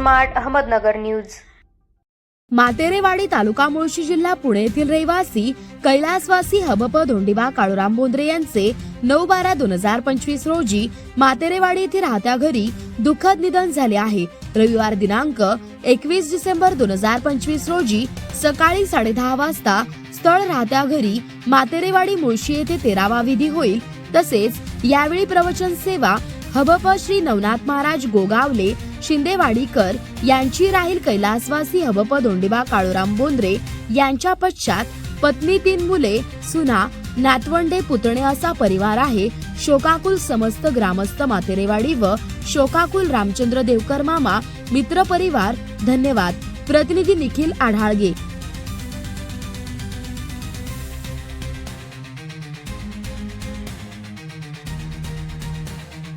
Smart Ahmednagar news. Materewadi taluka Mulshi जिल्हा पुणे येथील रहिवासी कैलासवासी हबप धोंडीबा काळूराम बोंद्रे यांचे 9/12/2025 रोजी मातेरेवाडी येथे राहत्या घरी दुःखद निधन झाले आहे। रविवार दिनांक 21 डिसेंबर 2025 रोजी सकाळी 10:30 वाजता स्थळ राहत्या घरी मातेरेवाडी मुळशी येथे 13वा विधी होईल। तसेच यावेळी प्रवचन सेवा हबप श्री नवनाथ महाराज गोगावले शिंदेवाडीकर यांची राहील। कैलासवासी हबप धोंडीबा काळूराम बोंद्रे यांच्या पश्चात पत्नी, 3 मुले, सुना, नातवंडे, पुतणे असा परिवार आहे। शोकाकुल समस्त ग्रामस्थ मातेरेवाडी व शोकाकुल रामचंद्र देवकर मामा मित्र परिवार। धन्यवाद। प्रतिनिधी निखिल आढाळगे।